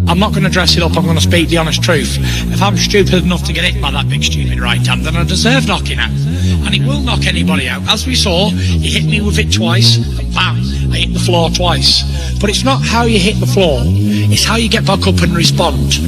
I'm not going to dress it up, I'm going to speak the honest truth. If I'm stupid enough to get hit by that big stupid right hand, then I deserve knocking out. And it will knock anybody out. As we saw, he hit me with it twice, and bam, I hit the floor twice. But it's not how you hit the floor, it's how you get back up and respond.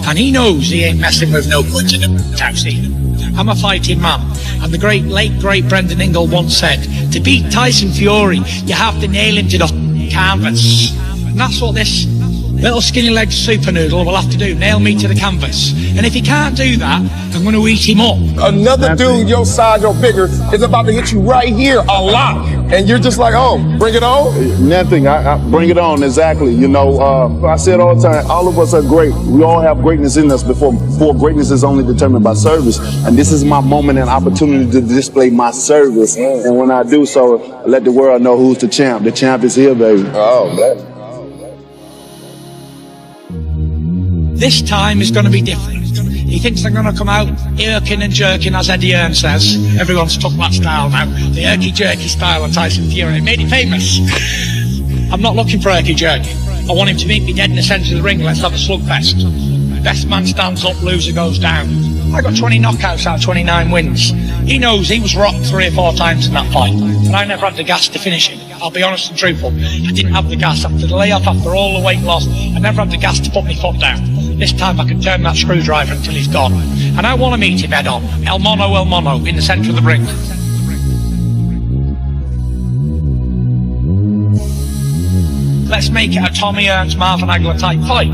And he knows he ain't messing with no punch in the house either. I'm a fighting man. And the late great Brendan Ingle once said, to beat Tyson Fury, you have to nail him to the canvas. And that's what this little skinny legged super noodle will have to do, nail me to the canvas. And if he can't do that, I'm going to eat him up. Another dude your size or bigger is about to hit you right here a lot. And you're just like, oh, bring it on? Nothing, I bring it on, exactly. You know, I say it all the time, all of us are great. We all have greatness in us before greatness is only determined by service. And this is my moment and opportunity to display my service. And when I do so, I let the world know who's the champ. The champ is here, baby. Oh, man. This time is going to be different. He thinks I'm going to come out irking and jerking, as Eddie Hearn says. Everyone's took that style now. The irky-jerky style of Tyson Fury. It made it famous. I'm not looking for irky-jerky. I want him to meet me dead in the centre of the ring. Let's have a slugfest. Best man stands up, loser goes down. I got 20 knockouts out of 29 wins. He knows he was rocked 3 or 4 times in that fight. And I never had the gas to finish him. I'll be honest and truthful. I didn't have the gas after the layoff, after all the weight loss. I never had the gas to put my foot down. This time I can turn that screwdriver until he's gone. And I want to meet him head on. El mono, in the centre of the ring. Let's make it a Tommy Hearns, Marvin Hagler type fight.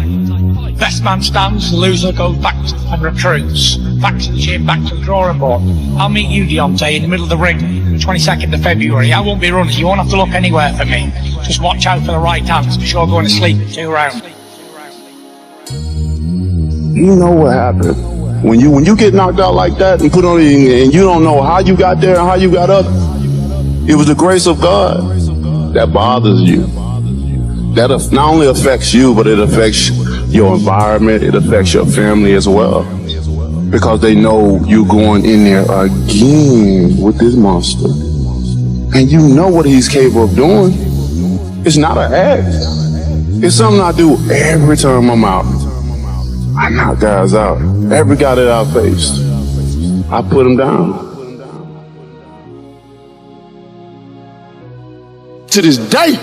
Best man stands, the loser goes back and recruits. Back to the gym, back to the drawing board. I'll meet you, Deontay, in the middle of the ring, the 22nd of February. I won't be running, you won't have to look anywhere for me. Just watch out for the right hands, because you're going to sleep in 2 rounds. You know what happened. When you get knocked out like that and put on and you don't know how you got there and how you got up, it was the grace of God that bothers you. That not only affects you, but it affects your environment, it affects your family as well. Because they know you going in there again with this monster. And you know what he's capable of doing. It's not an act. It's something I do every time I'm out. I knock guys out. Every guy that I faced, I put him down. To this day.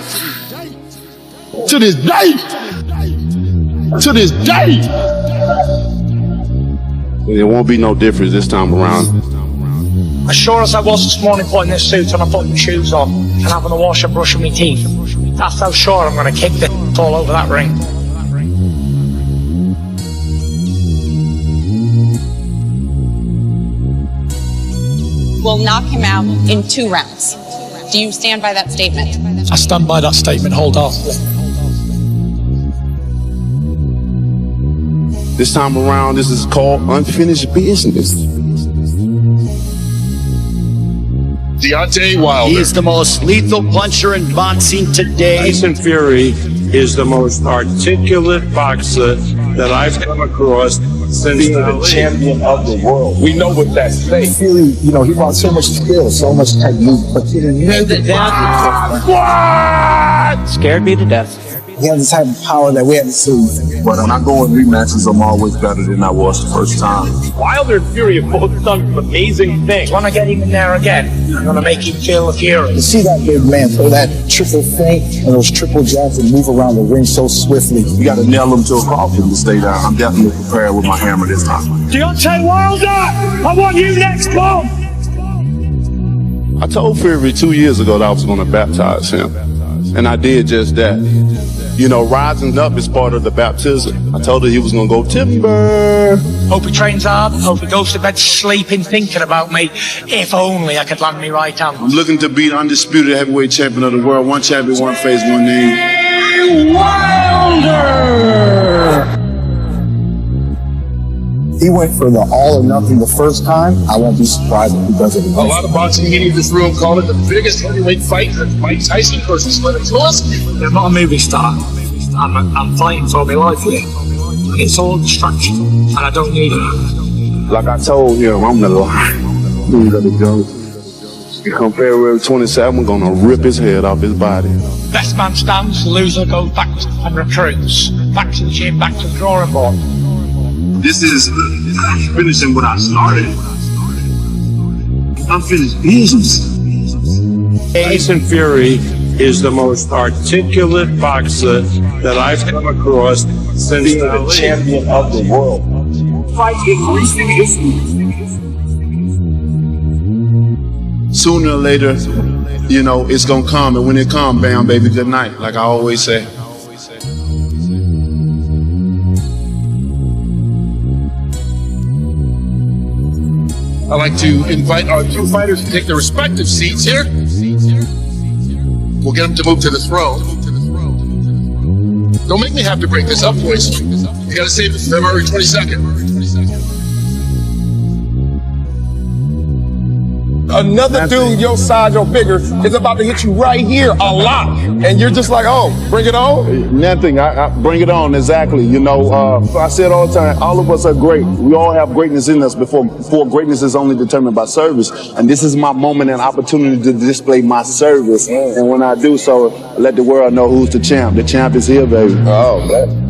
To this day. To this day. There won't be no difference this time around. As sure as I was this morning putting this suit on and putting my shoes on and having a wash and brushing my teeth, that's how sure I'm going to kick this all over that ring. Will knock him out in 2 rounds. Do you stand by that statement? I stand by that statement wholeheartedly. This time around, this is called unfinished business. Deontay Wilder. He is the most lethal puncher in boxing today. Tyson Fury is the most articulate boxer that I've come across since Being the champion of the world. We know what that's saying. Fury, you know, he brought so much skill, so much technique, but he didn't know that. What? Scared me to death. He has the type of power that we haven't seen. But when I go in rematches, I'm always better than I was the first time. Wilder and Fury have both done some amazing things. Want to get him in there again? I'm going to make him feel the fury. To see that big man throw that triple feint and those triple jabs and move around the ring so swiftly. You got to nail him to a coffin to stay down. I'm definitely prepared with my hammer this time. Deontay Wilder, I want you next month. I told Fury 2 years ago that I was going to baptize him. And I did just that. You know, rising up is part of the baptism. I told her he was going to go timber. Hope he trains hard. Hope he goes to bed sleeping, thinking about me. If only I could land me right hand. I'm looking to be undisputed heavyweight champion of the world. One champion, one face, one name. Wilder! He went for the all or nothing the first time. I won't be surprised if he does it again. A lot of boxing media in this room call it the biggest heavyweight fight since Mike Tyson versus Lennox Lawson. I'm not a movie star. I'm fighting for my life here. It's all distraction, and I don't need it. Like I told him, I'm the lion. Let it go. Come February 27th, I'm gonna rip his head off his body. Best man stands, the loser goes back and recruits. Back to the gym, back to the drawing board. This is finishing what I started. Unfinished business. Tyson Fury is the most articulate boxer that I've come across since Being the champion of the world. Fight in recent history. Sooner or later, you know, it's gonna come, and when it comes, bam, baby, good night, like I always say. I'd like to invite our two fighters to take their respective seats here. We'll get them to move to the throne. Don't make me have to break this up, boys. You gotta save it for February 22nd. Another dude your size or bigger is about to hit you right here a lot. And you're just like, oh, bring it on? Nothing, I bring it on, exactly. You know, I say it all the time, all of us are great. We all have greatness in us before greatness is only determined by service. And this is my moment and opportunity to display my service. And when I do so, let the world know who's the champ. The champ is here, baby. Oh, man.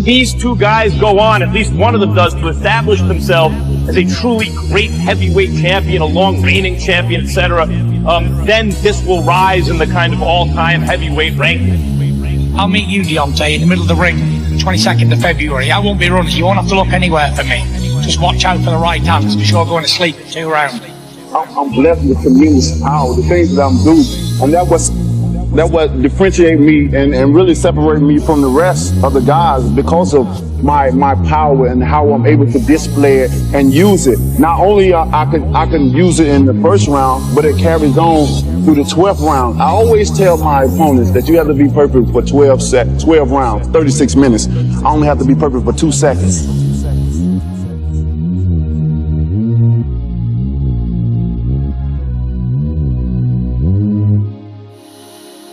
These two guys go on, at least one of them does, to establish themselves as a truly great heavyweight champion, a long reigning champion, etc. Then this will rise in the kind of all-time heavyweight ranking. I'll meet you, Deontay, in the middle of the ring, 22nd of February. I won't be running. You won't have to look anywhere for me. Just watch out for the right hands, because you're going to sleep in 2 rounds. I'm blessed with tremendous power, the things that I'm doing. And that what differentiate me and really separate me from the rest of the guys because of my power and how I'm able to display it and use it. Not only I can use it in the first round, but it carries on through the 12th round. I always tell my opponents that you have to be perfect for 12 rounds, 36 minutes. I only have to be perfect for 2 seconds.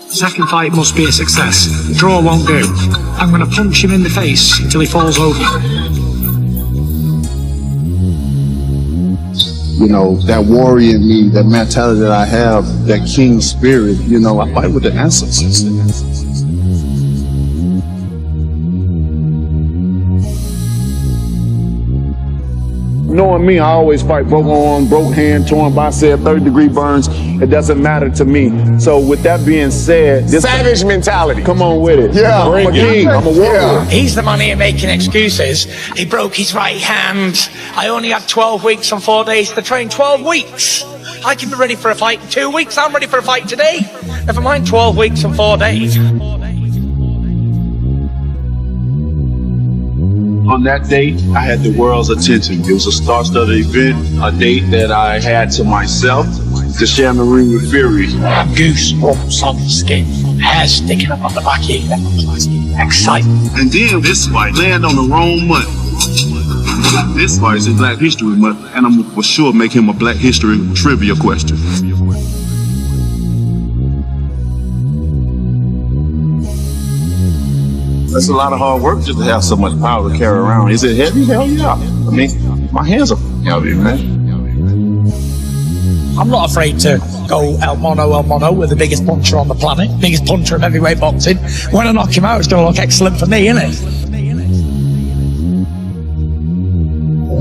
Second fight must be a success. Draw won't do. I'm going to punch him in the face until he falls over. You know, that warrior in me, that mentality that I have, that king spirit, you know, I fight with the ancestors. Knowing me, I always fight broke arm, broke hand, torn bicep, 30-degree burns. It doesn't matter to me. So with that being said, this Savage mentality. Come on with it. Yeah, I'm a king. I'm a warrior. Yeah. He's the man here making excuses. He broke his right hand. I only had 12 weeks and 4 days to train. 12 weeks. I can be ready for a fight in 2 weeks. I'm ready for a fight today. Never mind 12 weeks and 4 days. On that date, I had the world's attention. It was a star-studded event, a date that I had to myself to share the ring with Fury. Goosebumps on the skin, hair sticking up on the back of your neck. Excitement. And then this fight landed on the wrong month. This fight is in Black History Month, and I'm for sure make him a Black History trivia question. That's a lot of hard work just to have so much power to carry around. Is it heavy? Hell yeah. I mean, my hands are heavy, man. I'm not afraid to go el mono with the biggest puncher on the planet, biggest puncher of heavyweight boxing. When I knock him out, it's going to look excellent for me, isn't it?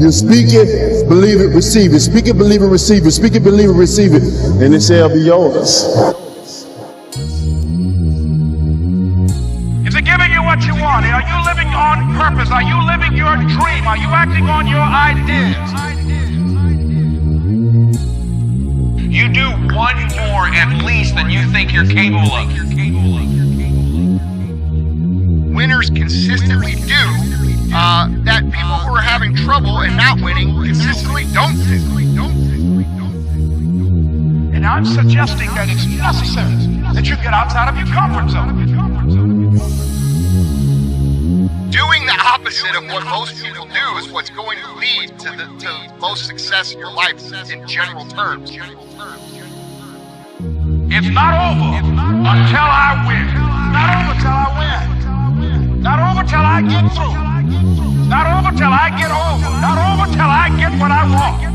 You speak it, believe it, receive it. Speak it, believe it, receive it. Speak it, believe it, receive it. And it shall be yours. Is it giving you what you want? Are you living on purpose? Are you living your dream? Are you acting on your ideas? You do one more at least than you think you're capable of. Winners consistently do that people who are having trouble and not winning consistently don't do. And I'm suggesting that it's necessary that you get outside of your comfort zone. Doing the opposite of what most people do is what's going to lead to most success in your life in general terms. It's not over until I win. Not over till I win. Not over till I get through. Not over till I get over. Not over till I get what I want.